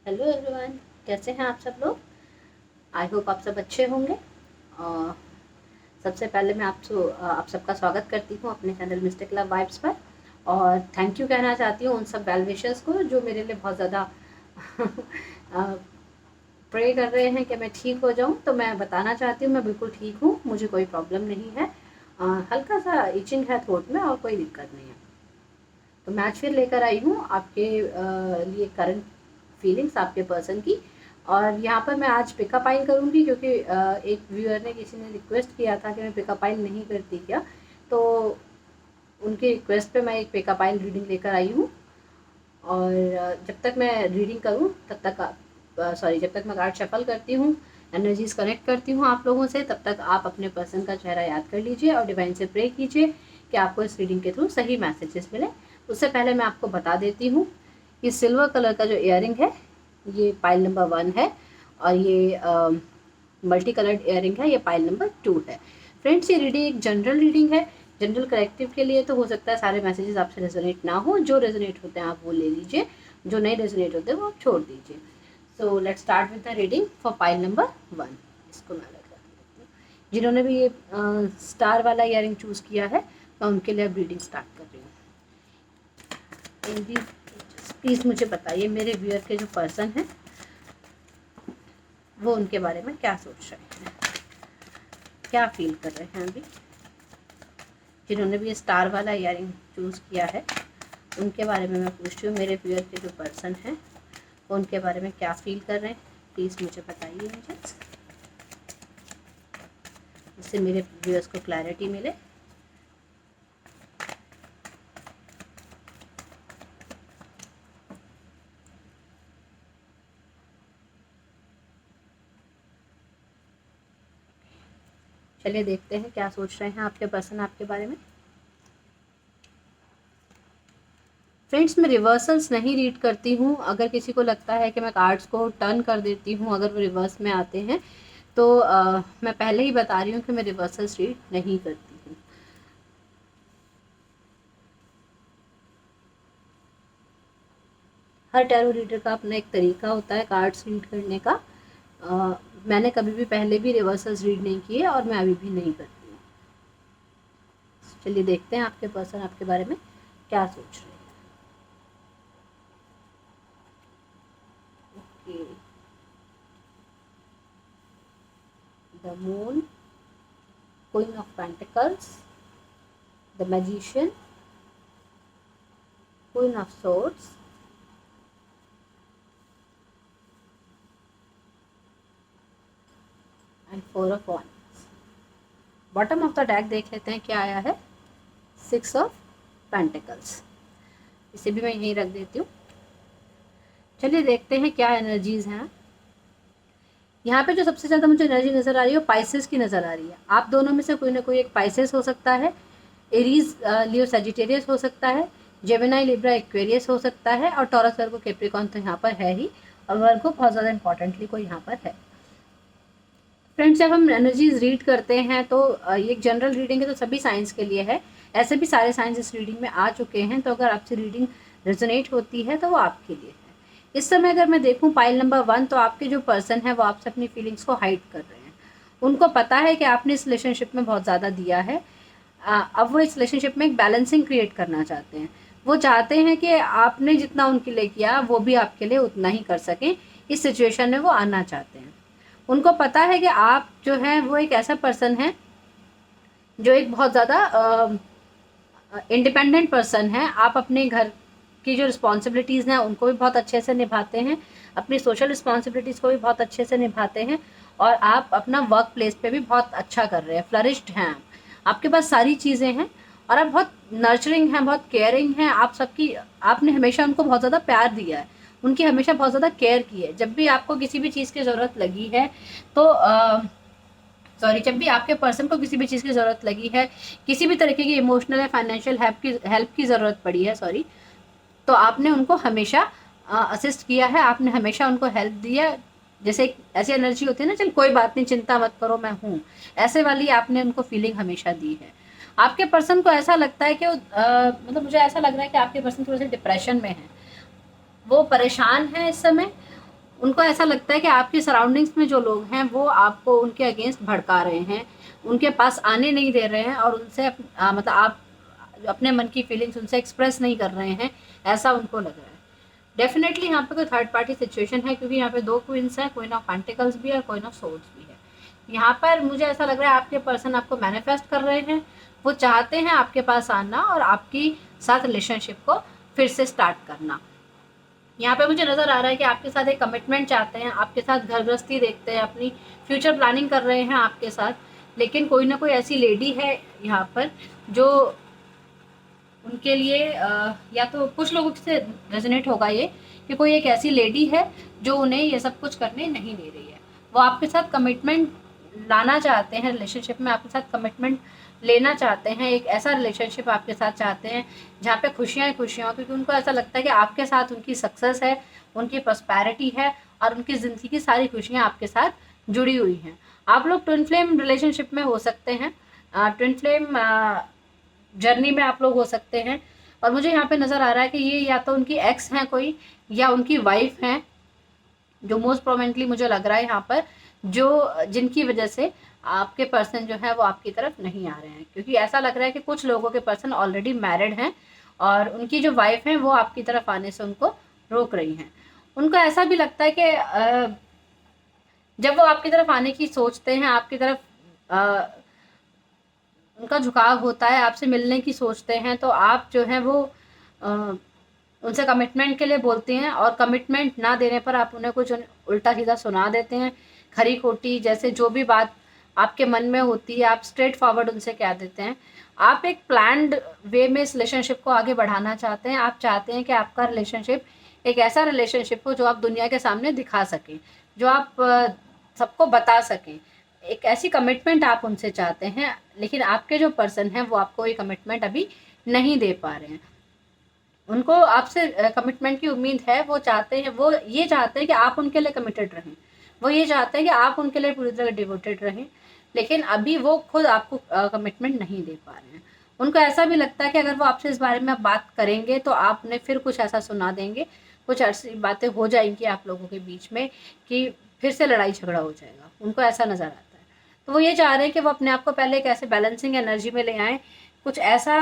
Hello everyone, कैसे हैं आप सब लोग। आई होप आप सब अच्छे होंगे। और सबसे पहले मैं आप सबका स्वागत करती हूँ अपने चैनल मिस्टेक लव वाइब्स पर। और थैंक यू कहना चाहती हूँ उन सब वेल विशर्स को जो मेरे लिए बहुत ज़्यादा प्रे कर रहे हैं कि मैं ठीक हो जाऊँ। तो मैं बताना चाहती हूँ मैं बिल्कुल ठीक हूँ, मुझे कोई प्रॉब्लम नहीं है। हल्का सा इचिंग है थ्रोट में और कोई दिक्कत नहीं है। तो मैं आज फिर लेकर आई हूँ आपके लिए करंट फीलिंग्स आपके पर्सन की। और यहाँ पर मैं आज पिकअप आइन करूँगी क्योंकि एक व्यूअर ने किसी ने रिक्वेस्ट किया था कि मैं पिकअप आइन नहीं करती क्या। तो उनकी रिक्वेस्ट पे मैं एक पिकअप आइन रीडिंग लेकर आई हूँ। और जब तक मैं रीडिंग करूँ तब तक जब तक मैं कार्ड शफल करती हूँ, एनर्जीज कनेक्ट करती हूँ आप लोगों से, तब तक आप अपने पर्सन का चेहरा याद कर लीजिए और डिवाइन से प्रे कीजिए कि आपको इस रीडिंग के थ्रू सही मैसेजेस मिले। उससे पहले मैं आपको बता देती हूँ कि सिल्वर कलर का जो इयरिंग है ये पाइल नंबर 1 है और ये मल्टी कलर्ड इयरिंग है, ये पाइल नंबर 2 है। फ्रेंड्स, ये रीडिंग एक जनरल रीडिंग है। जनरल कलेक्टिव के लिए तो हो सकता है सारे मैसेजेस आपसे रेजोनेट ना हो, जो रेजोनेट होते हैं आप वो ले लीजिए, जो नहीं रेजोनेट होते वो आप छोड़ दीजिए। So let's start with the reading for pile number 1। इसको मैं अलग रख देती हूँ। जिन्होंने भी ये स्टार वाला इयरिंग चूज़ किया है मैं उनके लिए अब रीडिंग स्टार्ट कर रही हूँ। प्लीज़ मुझे बताइए मेरे व्यूअर के जो पर्सन हैं वो उनके बारे में क्या सोच रहे हैं, क्या फील कर रहे हैं अभी। जिन्होंने भी ये स्टार वाला इयरिंग चूज़ किया है उनके बारे में मैं पूछ रही हूँ, मेरे व्यूअर के जो पर्सन हैं वो उनके बारे में क्या फील कर रहे हैं, प्लीज़ मुझे बताइए एंजल्स, जिससे मेरे व्यूअर्स को क्लैरिटी मिले। चलिए देखते हैं क्या सोच रहे हैं आपके पर्सन आपके बारे में। फ्रेंड्स, मैं रिवर्सल्स नहीं रीड करती हूँ। अगर किसी को लगता है कि मैं कार्ड्स को टर्न कर देती हूँ अगर वो रिवर्स में आते हैं तो मैं पहले ही बता रही हूँ कि मैं रिवर्सल्स रीड नहीं करती हूँ। हर टैरो रीडर का अपना एक तरीका होता है कार्ड्स रीड करने का। मैंने कभी भी पहले भी रिवर्सल्स रीड नहीं किए और मैं अभी भी नहीं करती हूँ। चलिए देखते हैं आपके पर्सन आपके बारे में क्या सोच रहे हैं। Okay, the moon, queen of pentacles, the magician, queen of swords, and 4 of wands। Bottom of the deck देख लेते हैं क्या आया है, 6 ऑफ पेंटिकल्स। इसे भी मैं यहीं रख देती हूँ। चलिए देखते हैं क्या एनर्जीज हैं। यहाँ पे जो सबसे ज़्यादा मुझे एनर्जी नज़र आ रही है वो पाइसेस की नज़र आ रही है। आप दोनों में से कोई ना कोई एक पाइसेस हो सकता है, एरीज लियो सजिटेरियस हो सकता है, जेमिनाई लिब्रा एक्वेरियस हो सकता है, और टॉरस वर्गो कैप्रिकॉर्न तो यहाँ पर है ही, और वर्गो बहुत ज़्यादा इंपॉर्टेंटली कोई यहाँ पर है। फ्रेंड्स, जब हम एनर्जीज रीड करते हैं तो ये एक जनरल रीडिंग है तो सभी साइंस के लिए है। ऐसे भी सारे साइंस इस रीडिंग में आ चुके हैं, तो अगर आपसे रीडिंग रेजोनेट होती है तो वो आपके लिए है। इस समय अगर मैं देखूं पाइल नंबर 1 तो आपके जो पर्सन है वो आपसे अपनी फीलिंग्स को हाइड कर रहे हैं। उनको पता है कि आपने इस रिलेशनशिप में बहुत ज़्यादा दिया है। अब वो इस रिलेशनशिप में एक बैलेंसिंग क्रिएट करना चाहते हैं। वो चाहते हैं कि आपने जितना उनके लिए किया वो भी आपके लिए उतना ही कर सकें। इस सिचुएशन में वो आना चाहते हैं। उनको पता है कि आप जो है वो एक ऐसा पर्सन है जो एक बहुत ज़्यादा इंडिपेंडेंट पर्सन है। आप अपने घर की जो रिस्पॉन्सिबिलिटीज़ हैं उनको भी बहुत अच्छे से निभाते हैं, अपनी सोशल रिस्पॉन्सिबिलिटीज़ को भी बहुत अच्छे से निभाते हैं, और आप अपना वर्क प्लेस पे भी बहुत अच्छा कर रहे हैं, फ्लरिश्ड हैं आप। आपके पास सारी चीज़ें हैं और आप बहुत नर्चरिंग हैं, बहुत केयरिंग हैं। आप सबकी आपने हमेशा उनको बहुत ज़्यादा प्यार दिया है, उनकी हमेशा बहुत ज़्यादा केयर की है। जब भी आपको किसी भी चीज़ की ज़रूरत लगी है तो जब भी आपके पर्सन को किसी भी चीज़ की ज़रूरत लगी है, किसी भी तरीके की इमोशनल या फाइनेंशियल हेल्प की ज़रूरत पड़ी है, तो आपने उनको हमेशा असिस्ट किया है, आपने हमेशा उनको हेल्प दी है। जैसे एक ऐसी एनर्जी होती है ना, चल कोई बात नहीं, चिंता मत करो, मैं हूँ, ऐसे वाली आपने उनको फीलिंग हमेशा दी है। आपके पर्सन को ऐसा लगता है कि मुझे ऐसा लग रहा है कि आपके पर्सन थोड़े से डिप्रेशन में है, वो परेशान है इस समय, उनको ऐसा लगता है कि आपके सराउंडिंग्स में जो लोग हैं वो आपको उनके अगेंस्ट भड़का रहे हैं, उनके पास आने नहीं दे रहे हैं और उनसे मतलब आप अपने मन की फीलिंग्स उनसे एक्सप्रेस नहीं कर रहे हैं, ऐसा उनको लग रहा है। डेफिनेटली यहाँ पे कोई थर्ड पार्टी सिचुएशन है, क्योंकि यहाँ पे 2 क्वींस हैं, क्वीन ऑफ पेंटिकल्स भी है, क्वीन ऑफ सोर्ड्स भी है। यहाँ पर मुझे ऐसा लग रहा है आपके पर्सन आपको मैनिफेस्ट कर रहे हैं, वो चाहते हैं आपके पास आना और आपकी साथ रिलेशनशिप को फिर से स्टार्ट करना। यहाँ पे मुझे नज़र आ रहा है कि आपके साथ एक कमिटमेंट चाहते हैं, आपके साथ घर गृहस्थी देखते हैं, अपनी फ्यूचर प्लानिंग कर रहे हैं आपके साथ, लेकिन कोई ना कोई ऐसी लेडी है यहाँ पर जो उनके लिए या तो कुछ लोगों से रेजोनेट होगा ये कि कोई एक ऐसी लेडी है जो उन्हें ये सब कुछ करने नहीं दे रही है। वो आपके साथ कमिटमेंट लाना चाहते हैं, रिलेशनशिप में आपके साथ कमिटमेंट लेना चाहते हैं, एक ऐसा रिलेशनशिप आपके साथ चाहते हैं जहाँ पे खुशियाँ ही खुशियाँ हो, क्योंकि उनको ऐसा लगता है कि आपके साथ उनकी सक्सेस है, उनकी प्रॉस्पेरिटी है और उनकी ज़िंदगी की सारी खुशियाँ आपके साथ जुड़ी हुई हैं। आप लोग ट्विन फ्लेम रिलेशनशिप में हो सकते हैं, ट्विन फ्लेम जर्नी में आप लोग हो सकते हैं। और मुझे यहाँ पे नज़र आ रहा है कि ये या तो उनकी एक्स हैं कोई या उनकी वाइफ हैं, जो मोस्ट प्रोमिनेंटली मुझे लग रहा है यहाँ पर, जो जिनकी वजह से आपके पर्सन जो है वो आपकी तरफ नहीं आ रहे हैं, क्योंकि ऐसा लग रहा है कि कुछ लोगों के पर्सन ऑलरेडी मैरिड हैं और उनकी जो वाइफ हैं वो आपकी तरफ आने से उनको रोक रही हैं। उनको ऐसा भी लगता है कि जब वो आपकी तरफ आने की सोचते हैं, आपकी तरफ उनका झुकाव होता है, आपसे मिलने की सोचते हैं, तो आप जो है वो उनसे कमिटमेंट के लिए बोलते हैं और कमिटमेंट ना देने पर आप उन्हें कुछ उल्टा सीधा सुना देते हैं, खरी खोटी, जैसे जो भी बात आपके मन में होती है आप स्ट्रेट फॉरवर्ड उनसे कह देते हैं। आप एक प्लान्ड वे में इस रिलेशनशिप को आगे बढ़ाना चाहते हैं। आप चाहते हैं कि आपका रिलेशनशिप एक ऐसा रिलेशनशिप हो जो आप दुनिया के सामने दिखा सकें, जो आप सबको बता सकें। एक ऐसी कमिटमेंट आप उनसे चाहते हैं, लेकिन आपके जो पर्सन हैं वो आपको ये कमिटमेंट अभी नहीं दे पा रहे हैं। उनको आपसे कमिटमेंट की उम्मीद है, वो चाहते हैं, वो ये चाहते हैं कि आप उनके लिए कमिटेड रहें, वो ये चाहते हैं कि आप उनके लिए पूरी तरह डिवोटेड रहें, लेकिन अभी वो खुद आपको कमिटमेंट नहीं दे पा रहे हैं। उनको ऐसा भी लगता है कि अगर वो आपसे इस बारे में बात करेंगे तो आप उन्हें फिर कुछ ऐसा सुना देंगे, कुछ ऐसी बातें हो जाएंगी आप लोगों के बीच में कि फिर से लड़ाई झगड़ा हो जाएगा। उनको ऐसा नज़र आता है, तो वो ये चाह रहे हैं कि वो अपने आप को पहले एक ऐसे बैलेंसिंग एनर्जी में ले आएँ, कुछ ऐसा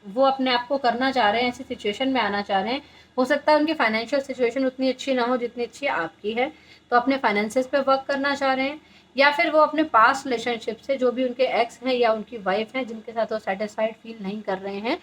वो अपने आप को करना चाह रहे हैं, ऐसी सिचुएशन में आना चाह रहे हैं। हो सकता है उनकी फाइनेंशियल सिचुएशन उतनी अच्छी ना हो जितनी अच्छी आपकी है, तो अपने फाइनेंसेस पे वर्क करना चाह रहे हैं, या फिर वो अपने पास्ट रिलेशनशिप से जो भी उनके एक्स हैं या उनकी वाइफ हैं जिनके साथ वो सेटिस्फाइड फील नहीं कर रहे हैं,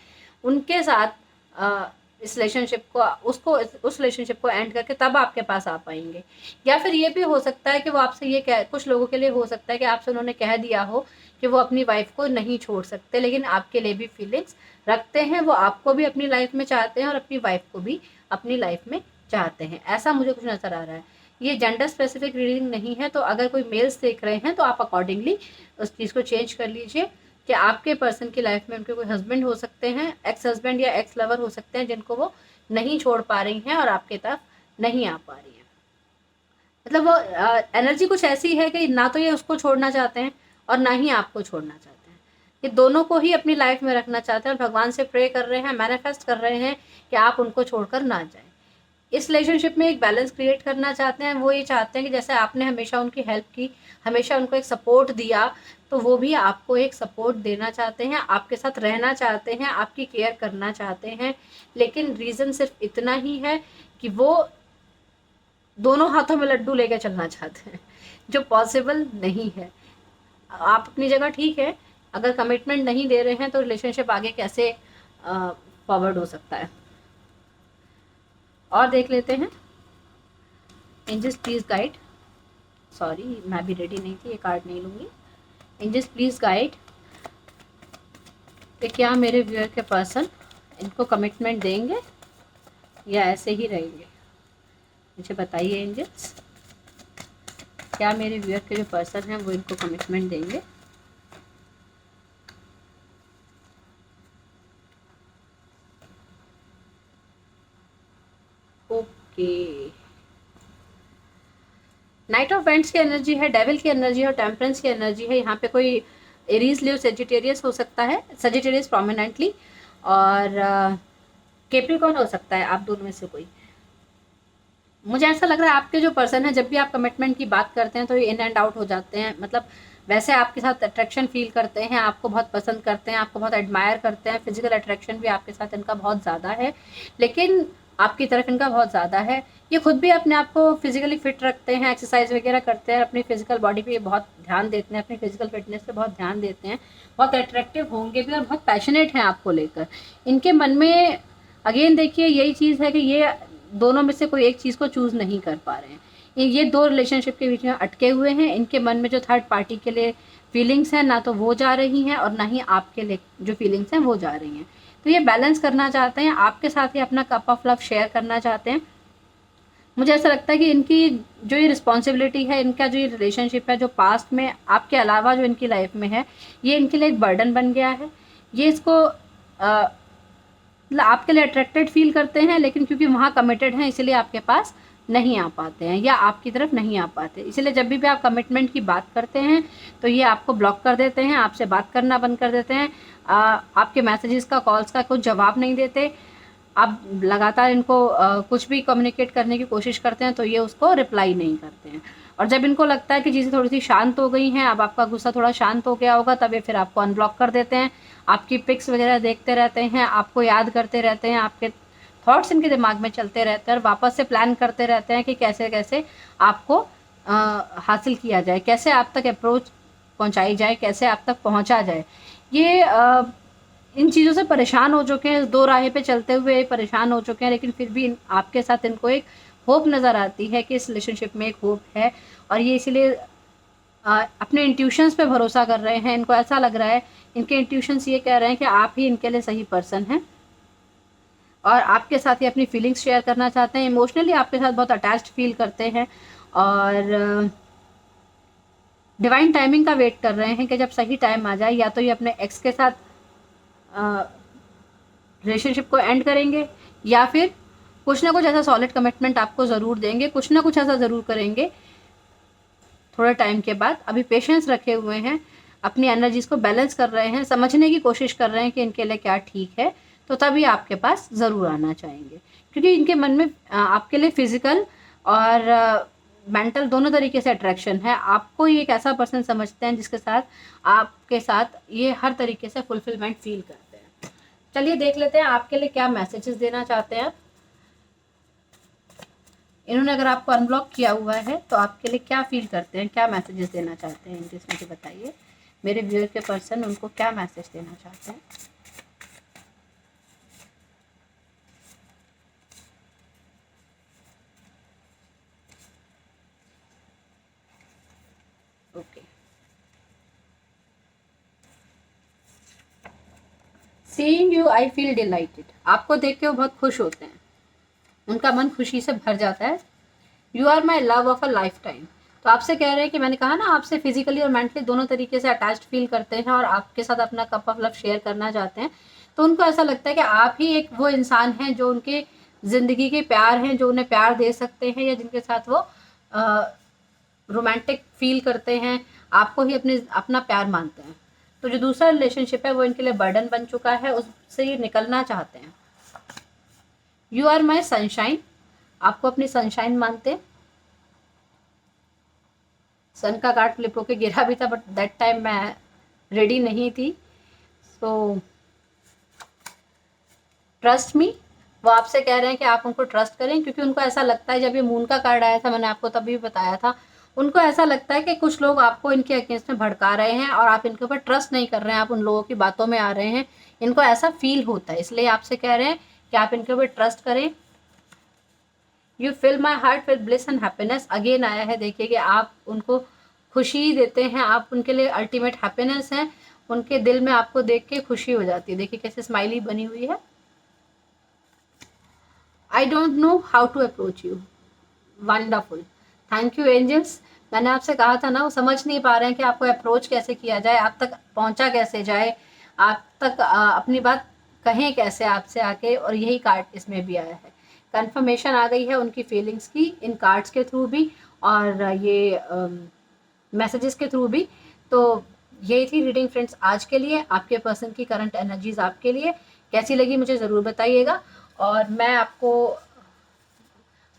उनके साथ इस रिलेशनशिप को उस रिलेशनशिप को एंड करके तब आपके पास आ पाएंगे। या फिर ये भी हो सकता है कि वो आपसे ये कुछ लोगों के लिए हो सकता है कि आपसे उन्होंने कह दिया हो कि वो अपनी वाइफ को नहीं छोड़ सकते, लेकिन आपके लिए भी फीलिंग्स रखते हैं, वो आपको भी अपनी लाइफ में चाहते हैं और अपनी वाइफ को भी अपनी लाइफ में चाहते हैं। ऐसा मुझे कुछ नज़र आ रहा है। ये जेंडर स्पेसिफिक रीडिंग नहीं है, तो अगर कोई मेल्स देख रहे हैं तो आप अकॉर्डिंगली उस चीज़ को चेंज कर लीजिए कि आपके पर्सन की लाइफ में उनके कोई हस्बैंड हो सकते हैं, एक्स हस्बैंड या एक्स लवर हो सकते हैं जिनको वो नहीं छोड़ पा रही हैं और आपके तरफ नहीं आ पा रही हैं। मतलब वो एनर्जी कुछ ऐसी है कि ना तो ये उसको छोड़ना चाहते हैं और ना ही आपको छोड़ना चाहते हैं, ये दोनों को ही अपनी लाइफ में रखना चाहते हैं और भगवान से प्रे कर रहे हैं, मैनिफेस्ट कर रहे हैं कि आप उनको छोड़कर ना जाएं। इस रिलेशनशिप में एक बैलेंस क्रिएट करना चाहते हैं। वो ये चाहते हैं कि जैसे आपने हमेशा उनकी हेल्प की, हमेशा उनको एक सपोर्ट दिया, तो वो भी आपको एक सपोर्ट देना चाहते हैं, आपके साथ रहना चाहते हैं, आपकी केयर करना चाहते हैं। लेकिन रीज़न सिर्फ इतना ही है कि वो दोनों हाथों में लड्डू लेकर चलना चाहते हैं, जो पॉसिबल नहीं है। आप अपनी जगह ठीक है, अगर कमिटमेंट नहीं दे रहे हैं तो रिलेशनशिप आगे कैसे फॉरवर्ड हो सकता है। और देख लेते हैं। एंजल्स प्लीज गाइड, सॉरी मैं भी रेडी नहीं थी, ये कार्ड नहीं लूँगी। एंजल्स प्लीज गाइड कि क्या मेरे व्यूअर के पर्सन इनको कमिटमेंट देंगे या ऐसे ही रहेंगे, मुझे बताइए एंजल्स। क्या मेरे व्यूअर के जो पर्सन हैं वो इनको कमिटमेंट देंगे? ओके, नाइट ऑफ वेंट्स की एनर्जी है, डेविल की एनर्जी है और टेम्परेंस की एनर्जी है। यहाँ पे कोई एरीज लियो सेजिटेरियस हो सकता है, सेजिटेरियस प्रोमिनेंटली, और कैप्रिकॉर्न हो सकता है, आप दोनों में से कोई। मुझे ऐसा लग रहा है आपके जो पर्सन है, जब भी आप कमिटमेंट की बात करते हैं तो ये इन एंड आउट हो जाते हैं। मतलब वैसे आपके साथ अट्रैक्शन फील करते हैं, आपको बहुत पसंद करते हैं, आपको बहुत एडमायर करते हैं, फिजिकल अट्रैक्शन भी आपके साथ इनका बहुत ज़्यादा है, लेकिन आपकी तरफ इनका बहुत ज़्यादा है। ये खुद भी अपने आप को फिजिकली फिट रखते हैं, एक्सरसाइज वगैरह करते हैं, अपनी फिजिकल बॉडी पे बहुत ध्यान देते हैं, अपनी फिजिकल फिटनेस पे बहुत ध्यान देते हैं, बहुत अट्रैक्टिव होंगे भी और बहुत पैशनेट हैं आपको लेकर। इनके मन में अगेन देखिए यही चीज़ है कि ये दोनों में से कोई एक चीज़ को चूज़ नहीं कर पा रहे हैं। ये दो रिलेशनशिप के बीच में अटके हुए हैं। इनके मन में जो थर्ड पार्टी के लिए फीलिंग्स हैं, ना तो वो जा रही हैं और ना ही आपके लिए जो फीलिंग्स हैं वो जा रही हैं। तो ये बैलेंस करना चाहते हैं, आपके साथ ही अपना कप ऑफ लव शेयर करना चाहते हैं। मुझे ऐसा लगता है कि इनकी जो ये रिस्पॉन्सिबिलिटी है, इनका जो ये रिलेशनशिप है, जो पास्ट में आपके अलावा जो इनकी लाइफ में है, ये इनके लिए एक बर्डन बन गया है। ये इसको मतलब आपके लिए अट्रैक्टेड फील करते हैं, लेकिन क्योंकि वहाँ कमिटेड हैं इसलिए आपके पास नहीं आ पाते हैं या आपकी तरफ नहीं आ पाते। इसलिए जब भी आप कमिटमेंट की बात करते हैं तो ये आपको ब्लॉक कर देते हैं, आपसे बात करना बंद कर देते हैं, आपके मैसेजेस का, कॉल्स का कुछ जवाब नहीं देते। आप लगातार इनको कुछ भी कम्युनिकेट करने की कोशिश करते हैं तो ये उसको रिप्लाई नहीं करते हैं। और जब इनको लगता है कि चीज़ें थोड़ी सी शांत हो गई हैं, अब आपका गुस्सा थोड़ा शांत हो गया होगा, तब ये फिर आपको अनब्लॉक कर देते हैं। आपकी पिक्स वगैरह देखते रहते हैं, आपको याद करते रहते हैं, आपके थॉट्स इनके दिमाग में चलते रहते हैं और वापस से प्लान करते रहते हैं कि कैसे कैसे आपको हासिल किया जाए, कैसे आप तक अप्रोच पहुंचाई जाए, कैसे आप तक पहुंचा जाए। ये इन चीज़ों से परेशान हो चुके हैं, इस दो राहें पे चलते हुए परेशान हो चुके हैं, लेकिन फिर भी आपके साथ इनको एक होप नज़र आती है कि इस रिलेशनशिप में एक होप है। और ये इसीलिए अपने इंट्यूशंस पे भरोसा कर रहे हैं। इनको ऐसा लग रहा है, इनके इंट्यूशंस ये कह रहे हैं कि आप ही इनके लिए सही पर्सन हैं और आपके साथ ही अपनी फीलिंग्स शेयर करना चाहते हैं, इमोशनली आपके साथ बहुत अटैच्ड फील करते हैं और डिवाइन टाइमिंग का वेट कर रहे हैं कि जब सही टाइम आ जाए या तो ये अपने एक्स के साथ रिलेशनशिप को एंड करेंगे या फिर कुछ ना कुछ ऐसा सॉलिड कमिटमेंट आपको ज़रूर देंगे, कुछ ना कुछ ऐसा ज़रूर करेंगे थोड़े टाइम के बाद। अभी पेशेंस रखे हुए हैं, अपनी एनर्जीज को बैलेंस कर रहे हैं, समझने की कोशिश कर रहे हैं कि इनके लिए क्या ठीक है, तो तभी आपके पास ज़रूर आना चाहेंगे। क्योंकि इनके मन में आपके लिए फिजिकल और मेंटल दोनों तरीके से अट्रैक्शन है। आपको ये एक ऐसा पर्सन समझते हैं जिसके साथ आपके साथ ये हर तरीके से फुलफिलमेंट फील करते हैं। चलिए देख लेते हैं आपके लिए क्या मैसेजेस देना चाहते हैं। इन्होंने अगर आपको अनब्लॉक किया हुआ है तो आपके लिए क्या फील करते हैं, क्या मैसेजेस देना चाहते हैं, इंग्लिश मुझे बताइए। मेरे व्यूअर के पर्सन उनको क्या मैसेज देना चाहते हैं। Okay, seeing you I feel dilated. आपको देख के वो बहुत खुश होते हैं, उनका मन खुशी से भर जाता है। You are my love of a lifetime. तो आपसे कह रहे हैं कि मैंने कहा ना, आपसे फिजिकली और मेंटली दोनों तरीके से अटैच्ड फील करते हैं और आपके साथ अपना कप ऑफ लव शेयर करना चाहते हैं। तो उनको ऐसा लगता है कि आप ही एक वो इंसान हैं जो उनके ज़िंदगी के प्यार हैं, जो उन्हें प्यार दे सकते हैं या जिनके साथ वो रोमांटिक फील करते हैं, आपको ही अपना प्यार मानते हैं। तो जो दूसरा रिलेशनशिप है वो इनके लिए बर्डन बन चुका है, उससे ये निकलना चाहते हैं। You are my sunshine. आपको अपनी सनशाइन मानते हैं। सन का कार्ड फ्लिप होके गिरा भी था, बट दैट टाइम मैं रेडी नहीं थी। So trust me. वो आपसे कह रहे हैं कि आप उनको ट्रस्ट करें, क्योंकि उनको ऐसा लगता है, जब ये मून का कार्ड आया था मैंने आपको तभी बताया था, उनको ऐसा लगता है कि कुछ लोग आपको इनके अगेंस्ट में भड़का रहे हैं और आप इनके ऊपर ट्रस्ट नहीं कर रहे हैं, आप उन लोगों की बातों में आ रहे हैं। इनको ऐसा फील होता है, इसलिए आपसे कह रहे हैं कि आप इनके ऊपर ट्रस्ट करें। You fill my heart with bliss and happiness. Again आया है, देखिए कि आप उनको खुशी देते हैं, आप उनके लिए अल्टीमेट हैप्पीनेस हैं। उनके दिल में आपको देख के खुशी हो जाती है। देखिए कैसे स्माइली बनी हुई है। I don't know how to approach you. Wonderful, thank you angels. मैंने आपसे कहा था ना, वो समझ नहीं पा रहे हैं कि आपको अप्रोच कैसे किया जाए, आप तक पहुंचा कैसे जाए, आप तक अपनी बात कहें कैसे आपसे आके। और यही कार्ड इसमें भी आया है, कंफर्मेशन आ गई है उनकी फीलिंग्स की, इन कार्ड्स के थ्रू भी और ये मैसेजेस के थ्रू भी। तो यही थी रीडिंग फ्रेंड्स आज के लिए। आपके पर्सन की करंट एनर्जीज आपके लिए कैसी लगी मुझे ज़रूर बताइएगा। और मैं आपको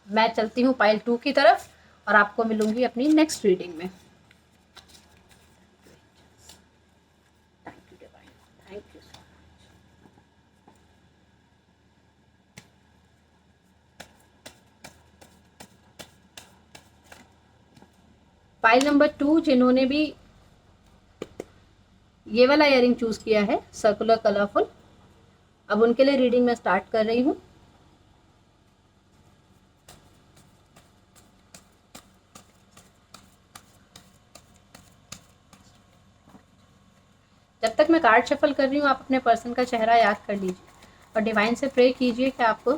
मैं चलती हूँ पाइल 2 की तरफ और आपको मिलूंगी अपनी नेक्स्ट रीडिंग में। Thank you divine, thank you so much. Pile number 2 जिन्होंने भी ये वाला इयरिंग चूज किया है सर्कुलर कलरफुल, अब उनके लिए रीडिंग मैं स्टार्ट कर रही हूँ। जब तक मैं कार्ड शफल कर रही हूँ आप अपने पर्सन का चेहरा याद कर लीजिए और डिवाइन से प्रे कीजिए कि आपको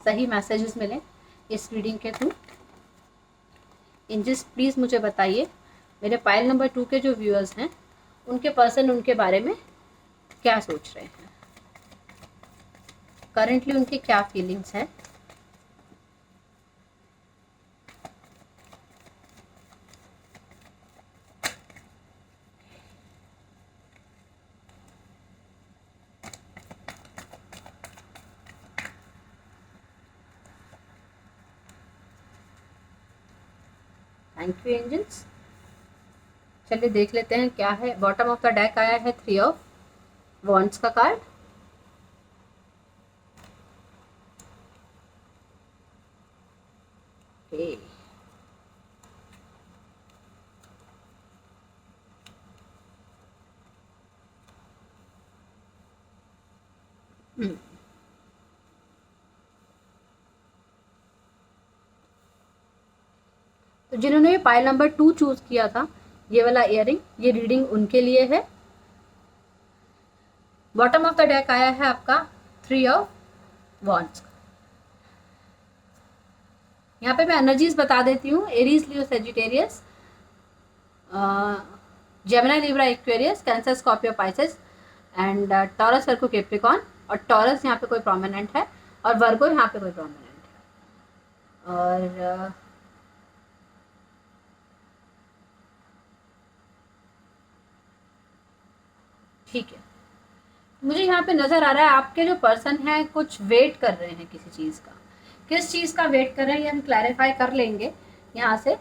सही मैसेजेस मिलें इस रीडिंग के थ्रू। एंजल्स प्लीज़ मुझे बताइए मेरे पाइल नंबर 2 के जो व्यूअर्स हैं उनके पर्सन उनके बारे में क्या सोच रहे हैं, करंटली उनकी क्या फीलिंग्स हैं। Thank you angels. चलिए देख लेते हैं क्या है। बॉटम ऑफ द डेक आया है 3 ऑफ वॉन्ड्स का कार्ड। तो जिन्होंने पाइल नंबर 2 चूज किया था ये वाला इयरिंग, ये रीडिंग उनके लिए है। बॉटम ऑफ द डेक आया है आपका 3 ऑफ वॉन्ड्स। यहाँ पे मैं एनर्जीज बता देती हूँ। Aries, Leo, Sagittarius, Gemini, Libra, Aquarius, cancer, Scorpio, Pisces and taurus, Virgo, Capricorn. और टॉरस यहाँ पे कोई प्रोमिनेंट है और वर्गो यहाँ पे कोई प्रोमिनेंट है। और ठीक है, मुझे यहाँ पे नज़र आ रहा है आपके जो पर्सन हैं कुछ वेट कर रहे हैं किसी चीज़ का। किस चीज़ का वेट कर रहे हैं ये हम क्लैरिफाई कर लेंगे यहाँ से।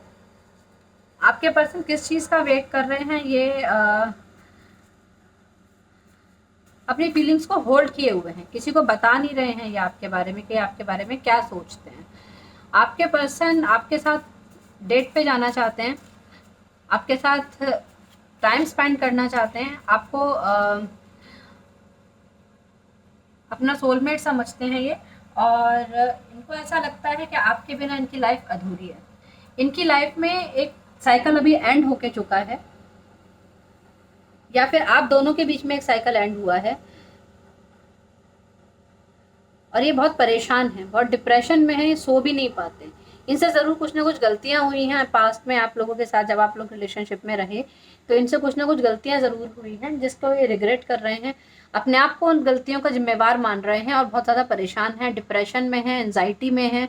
आपके पर्सन किस चीज़ का वेट कर रहे हैं ये अपनी फीलिंग्स को होल्ड किए हुए हैं, किसी को बता नहीं रहे हैं ये आपके बारे में कि आपके बारे में क्या सोचते हैं। आपके पर्सन आपके साथ डेट पे जाना चाहते हैं, आपके साथ टाइम स्पेंड करना चाहते हैं, आपको अपना सोलमेट समझते हैं ये। और इनको ऐसा लगता है कि आपके बिना इनकी लाइफ अधूरी है। इनकी लाइफ में एक साइकिल अभी एंड होके चुका है या फिर आप दोनों के बीच में एक साइकिल एंड हुआ है और ये बहुत परेशान है, बहुत डिप्रेशन में है, सो भी नहीं पाते। इनसे ज़रूर कुछ ना कुछ गलतियां हुई हैं पास्ट में आप लोगों के साथ, जब आप लोग रिलेशनशिप में रहे तो इनसे कुछ ना कुछ गलतियां ज़रूर हुई हैं जिसको ये रिग्रेट कर रहे हैं, अपने आप को उन गलतियों का जिम्मेवार मान रहे हैं और बहुत ज़्यादा परेशान हैं, डिप्रेशन में हैं, एंजाइटी में हैं,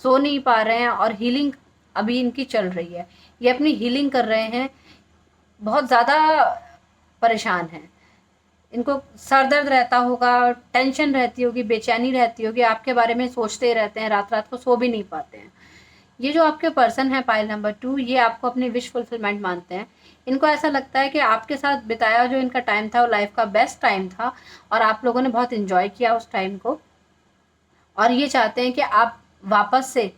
सो नहीं पा रहे हैं और हीलिंग अभी इनकी चल रही है। ये अपनी हीलिंग कर रहे हैं, बहुत ज़्यादा परेशान हैं। इनको सर दर्द रहता होगा, टेंशन रहती होगी, बेचैनी रहती होगी, आपके बारे में सोचते रहते हैं, रात रात को सो भी नहीं पाते हैं। ये जो आपके पर्सन है पाइल नंबर 2, ये आपको अपनी विश फुलफिलमेंट मानते हैं। इनको ऐसा लगता है कि आपके साथ बिताया जो इनका टाइम था वो लाइफ का बेस्ट टाइम था और आप लोगों ने बहुत इन्जॉय किया उस टाइम को। और ये चाहते हैं कि आप वापस से,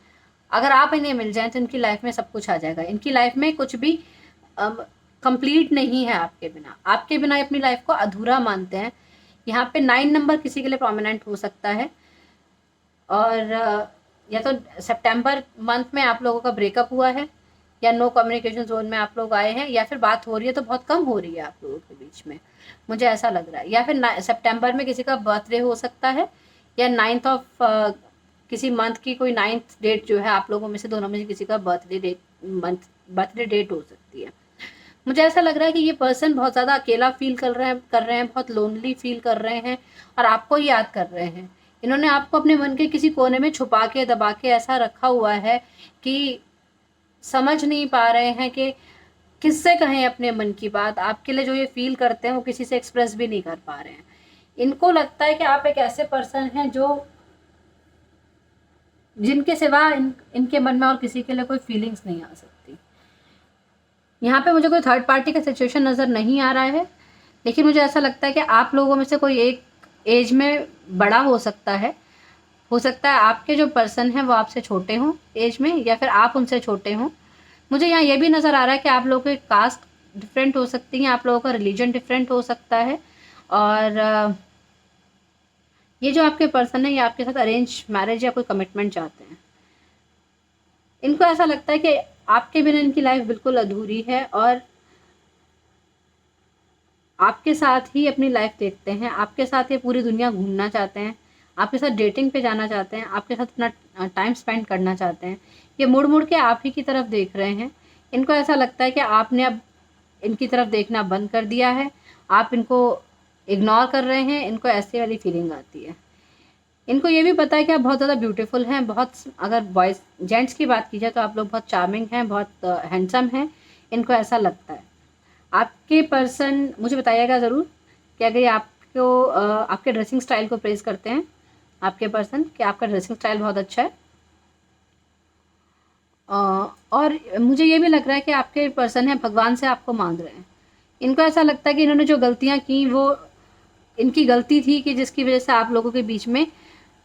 अगर आप इन्हें मिल जाएं तो इनकी लाइफ में सब कुछ आ जाएगा। इनकी लाइफ में कुछ भी कंप्लीट नहीं है आपके बिना। आपके बिना अपनी लाइफ को अधूरा मानते हैं। यहाँ पे 9 नंबर किसी के लिए प्रोमिनेंट हो सकता है और या तो सितंबर मंथ में आप लोगों का ब्रेकअप हुआ है या नो कम्युनिकेशन जोन में आप लोग आए हैं या फिर बात हो रही है तो बहुत कम हो रही है आप लोगों के बीच में, मुझे ऐसा लग रहा है। या फिर सितंबर में किसी का बर्थडे हो सकता है या 9th ऑफ किसी मंथ की कोई 9th डेट जो है आप लोगों में से दोनों में से किसी का बर्थडे डेट हो सकती है। मुझे ऐसा लग रहा है कि ये पर्सन बहुत ज़्यादा अकेला फील कर रहे हैं, बहुत लोनली फील कर रहे हैं और आपको ही याद कर रहे हैं। इन्होंने आपको अपने मन के किसी कोने में छुपा के दबा के ऐसा रखा हुआ है कि समझ नहीं पा रहे हैं कि किससे कहें अपने मन की बात। आपके लिए जो ये फील करते हैं वो किसी से एक्सप्रेस भी नहीं कर पा रहे हैं। इनको लगता है कि आप एक ऐसे पर्सन हैं जो जिनके सिवा इनके मन में और किसी के लिए कोई फीलिंग्स नहीं आ सकती। यहाँ पे मुझे कोई थर्ड पार्टी का सिचुएशन नज़र नहीं आ रहा है, लेकिन मुझे ऐसा लगता है कि आप लोगों में से कोई एक एज में बड़ा हो सकता है। हो सकता है आपके जो पर्सन हैं वो आपसे छोटे हों एज में, या फिर आप उनसे छोटे हों। मुझे यहाँ ये भी नज़र आ रहा है कि आप लोगों की कास्ट डिफरेंट हो सकती है, आप लोगों का रिलीजन डिफरेंट हो सकता है। और ये जो आपके पर्सन है ये आपके साथ अरेंज मैरिज या कोई कमिटमेंट चाहते हैं। इनको ऐसा लगता है कि आपके बिना इनकी लाइफ बिल्कुल अधूरी है और आपके साथ ही अपनी लाइफ देखते हैं, आपके साथ ये पूरी दुनिया घूमना चाहते हैं, आपके साथ डेटिंग पे जाना चाहते हैं, आपके साथ अपना टाइम स्पेंड करना चाहते हैं। ये मुड़ मुड़ के आप ही की तरफ देख रहे हैं। इनको ऐसा लगता है कि आपने अब इनकी तरफ देखना बंद कर दिया है, आप इनको इग्नोर कर रहे हैं। इनको ऐसी वाली फीलिंग आती है। इनको ये भी पता है कि आप बहुत ज़्यादा ब्यूटीफुल हैं, बहुत, अगर बॉयज़ जेंट्स की बात की जाए तो आप लोग बहुत चार्मिंग हैं, बहुत हैंडसम हैं। इनको ऐसा लगता है। आपके पर्सन मुझे बताइएगा ज़रूर कि अगर ये आपको आपके ड्रेसिंग स्टाइल को प्रेज़ करते हैं, आपके पर्सन, कि आपका ड्रेसिंग स्टाइल बहुत अच्छा है। और मुझे ये भी लग रहा है कि आपके पर्सन है भगवान से आपको मांग रहे हैं। इनको ऐसा लगता है कि इन्होंने जो गलतियाँ की वो इनकी गलती थी, कि जिसकी वजह से आप लोगों के बीच में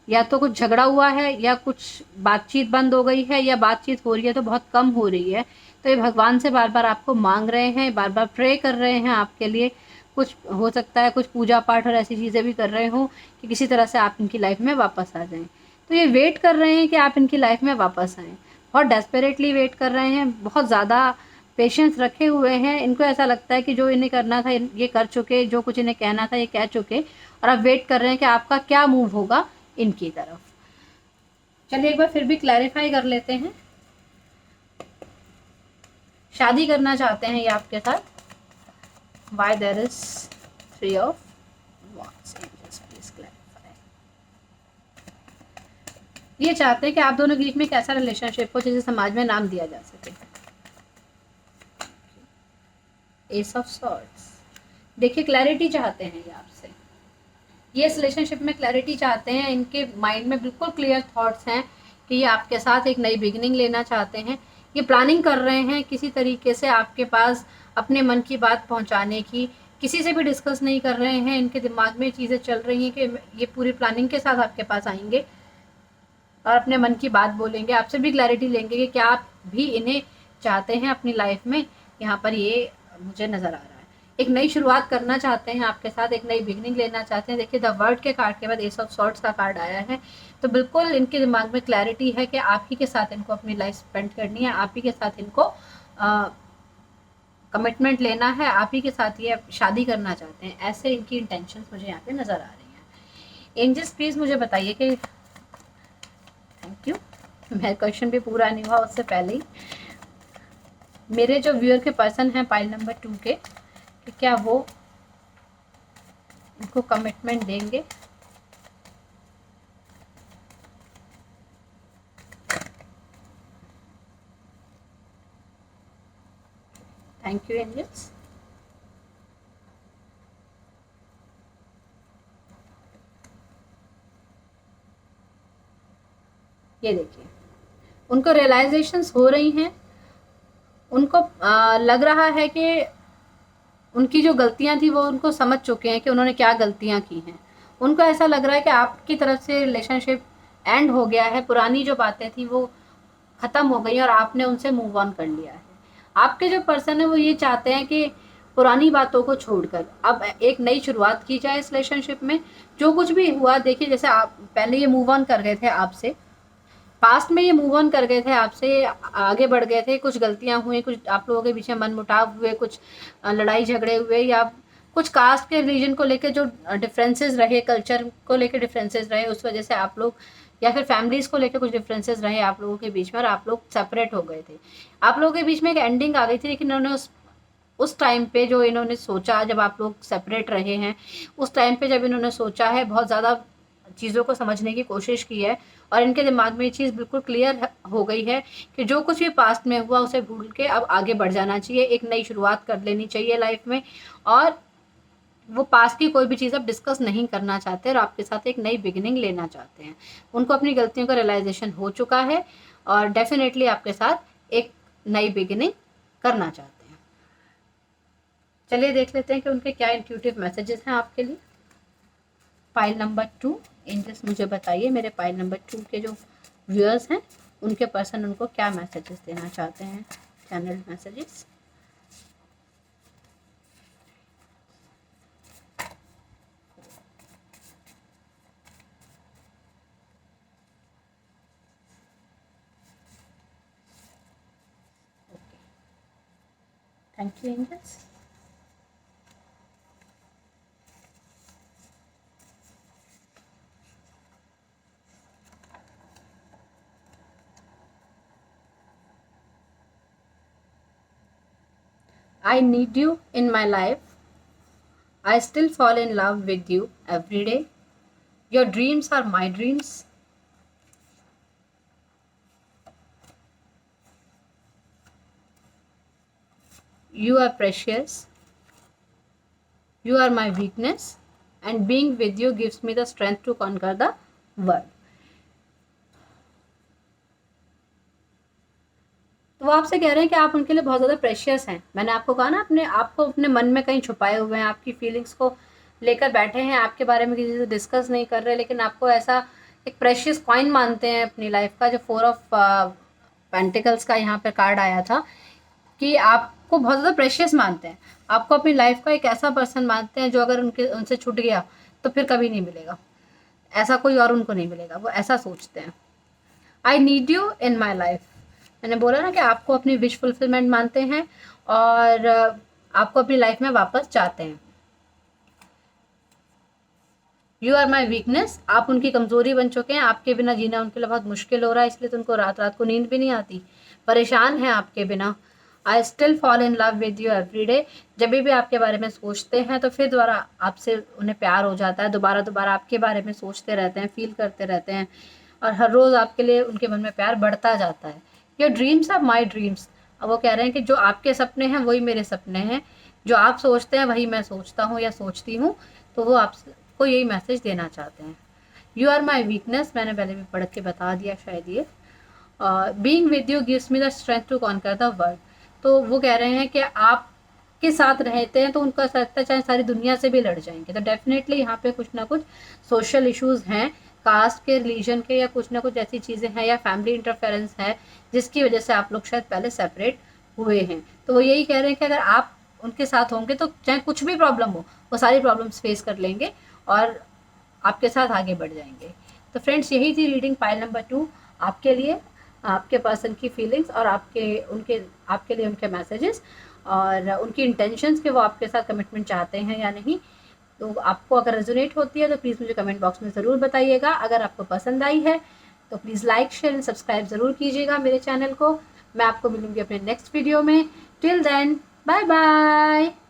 या तो कुछ झगड़ा हुआ है, या कुछ बातचीत बंद हो गई है, या बातचीत हो रही है तो बहुत कम हो रही है। तो ये भगवान से बार बार आपको मांग रहे हैं, बार बार प्रे कर रहे हैं आपके लिए। कुछ हो सकता है कुछ पूजा पाठ और ऐसी चीज़ें भी कर रहे हो कि किसी तरह से आप इनकी लाइफ में वापस आ जाएं। तो ये वेट कर रहे हैं कि आप इनकी लाइफ में वापस आएँ, बहुत डेस्परेटली वेट कर रहे हैं, बहुत ज़्यादा पेशेंस रखे हुए हैं। इनको ऐसा लगता है कि जो इन्हें करना था ये कर चुके, जो कुछ इन्हें कहना था ये कह चुके, और अब वेट कर रहे हैं कि आपका क्या मूव होगा इनकी तरफ। चलिए एक बार फिर भी क्लैरिफाई कर लेते हैं। शादी करना चाहते हैं ये आपके साथ। Why there is 3 of Wands? Angels, please clarify. ये चाहते हैं कि आप दोनों के बीच में एक ऐसा रिलेशनशिप हो जिसे समाज में नाम दिया जा सके। S of swords. देखिए क्लैरिटी चाहते हैं ये आपसे, ये इस रिलेशनशिप में क्लैरिटी चाहते हैं। इनके माइंड में बिल्कुल क्लियर थॉट्स हैं कि ये आपके साथ एक नई बिगिनिंग लेना चाहते हैं। ये प्लानिंग कर रहे हैं किसी तरीके से आपके पास अपने मन की बात पहुंचाने की। किसी से भी डिस्कस नहीं कर रहे हैं, इनके दिमाग में चीज़ें चल रही हैं कि ये पूरी प्लानिंग के साथ आपके पास आएंगे और अपने मन की बात बोलेंगे, आपसे भी क्लैरिटी लेंगे कि क्या आप भी इन्हें चाहते हैं अपनी लाइफ में। यहाँ पर ये मुझे नज़र आ रहा है एक नई शुरुआत करना चाहते हैं आपके साथ, एक नई बिगनिंग लेना चाहते हैं। देखिए द वर्ल्ड के कार्ड के बाद एस ऑफ सॉर्ड्स का कार्ड आया है, तो बिल्कुल इनके दिमाग में क्लैरिटी है कि आप ही के साथ इनको अपनी लाइफ स्पेंड करनी है, आप ही के साथ इनको कमिटमेंट लेना है, आप ही के साथ ये शादी करना चाहते हैं। ऐसे इनकी इंटेंशंस मुझे यहाँ पे नज़र आ रही हैं। एंजल्स प्लीज़ मुझे बताइए कि, थैंक यू, मेरा क्वेश्चन भी पूरा नहीं हुआ उससे पहले ही मेरे जो व्यूअर के पर्सन हैं पाइल नंबर 2 के, कि क्या वो इनको कमिटमेंट देंगे। Thank you angels. ये देखिए उनको रियलाइजेशंस हो रही हैं, उनको लग रहा है कि उनकी जो गलतियां थी वो उनको समझ चुके हैं कि उन्होंने क्या गलतियां की हैं। उनको ऐसा लग रहा है कि आपकी तरफ से रिलेशनशिप एंड हो गया है, पुरानी जो बातें थी वो ख़त्म हो गई और आपने उनसे मूव ऑन कर लिया है। आपके जो पर्सन है वो ये चाहते हैं कि पुरानी बातों को छोड़कर अब एक नई शुरुआत की जाए इस रिलेशनशिप में। जो कुछ भी हुआ, देखिए जैसे आप पहले ये मूव ऑन कर गए थे आपसे, पास्ट में ये मूव ऑन कर गए थे आपसे, आगे बढ़ गए थे, कुछ गलतियां हुई, कुछ आप लोगों के बीच में मनमुटाव हुए, कुछ लड़ाई झगड़े हुए, या कुछ कास्ट के रीजन को लेकर जो डिफरेंसेस रहे, कल्चर को लेकर डिफरेंसेस रहे, उस वजह से आप लोग, या फिर फैमिलीज़ को लेकर कुछ डिफरेंसेस रहे आप लोगों के बीच में और आप लोग सेपरेट हो गए थे। आप लोगों के बीच में एक एंडिंग आ गई थी, लेकिन इन्होंने उस टाइम पे जो इन्होंने सोचा, जब आप लोग सेपरेट रहे हैं उस टाइम पे जब इन्होंने सोचा है, बहुत ज़्यादा चीज़ों को समझने की कोशिश की है और इनके दिमाग में ये चीज़ बिल्कुल क्लियर हो गई है कि जो कुछ भी पास्ट में हुआ उसे भूल के अब आगे बढ़ जाना चाहिए, एक नई शुरुआत कर लेनी चाहिए लाइफ में। और वो पास्ट की कोई भी चीज़ अब डिस्कस नहीं करना चाहते और आपके साथ एक नई बिगिनिंग लेना चाहते हैं। उनको अपनी गलतियों का रियलाइजेशन हो चुका है और डेफिनेटली आपके साथ एक नई बिगिनिंग करना चाहते हैं। चलिए देख लेते हैं कि उनके क्या इंट्यूटिव मैसेजेस हैं आपके लिए। पाइल नंबर 2, एंजल्स मुझे बताइए मेरे पाइल नंबर 2 के जो व्यूअर्स हैं उनके पर्सन उनको क्या मैसेजेस देना चाहते हैं, channel messages. Thank you angels. I need you in my life. I still fall in love with you every day. Your dreams are my dreams. You are precious. You are my weakness. And being with you gives me the strength to conquer the world. तो वो आपसे कह रहे हैं कि आप उनके लिए बहुत ज़्यादा प्रेशियस हैं। मैंने आपको कहा ना, अपने आप को अपने मन में कहीं छुपाए हुए हैं, आपकी फीलिंग्स को लेकर बैठे हैं, आपके बारे में किसी से डिस्कस नहीं कर रहे, लेकिन आपको ऐसा एक प्रेशियस कॉइन मानते हैं अपनी लाइफ का। जो 4 ऑफ पेंटिकल्स का यहाँ पे कार्ड आया था कि आपको बहुत ज़्यादा प्रेशियस मानते हैं, आपको अपनी लाइफ का एक ऐसा पर्सन मानते हैं जो अगर उनसे छूट गया तो फिर कभी नहीं मिलेगा, ऐसा कोई और उनको नहीं मिलेगा, वो ऐसा सोचते हैं। I need you in my life, मैंने बोला ना कि आपको अपनी विश फुलफिलमेंट मानते हैं और आपको अपनी लाइफ में वापस चाहते हैं। यू आर माई वीकनेस, आप उनकी कमज़ोरी बन चुके हैं, आपके बिना जीना उनके लिए बहुत मुश्किल हो रहा है, इसलिए तो उनको रात रात को नींद भी नहीं आती, परेशान हैं आपके बिना। I still fall in love with you every day, जब भी आपके बारे में सोचते हैं तो फिर दोबारा आपसे उन्हें प्यार हो जाता है, दोबारा दोबारा आपके बारे में सोचते रहते हैं, फील करते रहते हैं और हर रोज़ आपके लिए उनके मन में प्यार बढ़ता जाता है। Your dreams are my dreams, अब वो कह रहे हैं कि जो आपके सपने हैं वही मेरे सपने हैं, जो आप सोचते हैं वही मैं सोचता हूँ या सोचती हूँ, तो वो आपको यही मैसेज देना चाहते हैं। यू आर माई वीकनेस, मैंने पहले भी पढ़ के बता दिया शायद ये। Being with you gives me the strength to conquer the world, तो वो कह रहे हैं कि आप के साथ रहते हैं तो उनका लगता है चाहे सारी दुनिया से भी लड़ जाएंगे। तो डेफिनेटली यहाँ पे कुछ ना कुछ सोशल इश्यूज हैं, कास्ट के, रिलीजन के, या कुछ ना कुछ ऐसी चीज़ें हैं या फैमिली इंटरफेरेंस है जिसकी वजह से आप लोग शायद पहले सेपरेट हुए हैं। तो वो यही कह रहे हैं कि अगर आप उनके साथ होंगे तो चाहे कुछ भी प्रॉब्लम हो वो सारी प्रॉब्लम्स फेस कर लेंगे और आपके साथ आगे बढ़ जाएंगे। तो फ्रेंड्स, यही थी रीडिंग पाइल नंबर 2 आपके लिए, आपके पर्सन की फीलिंग्स और आपके लिए उनके मैसेजेस और उनकी इंटेंशंस कि वो आपके साथ कमिटमेंट चाहते हैं या नहीं। तो आपको अगर रेजोनेट होती है तो प्लीज़ मुझे कमेंट बॉक्स में ज़रूर बताइएगा। अगर आपको पसंद आई है तो please like, share and subscribe ज़रूर कीजिएगा मेरे चैनल को। मैं आपको मिलूँगी अपने नेक्स्ट वीडियो में। Till then, bye bye.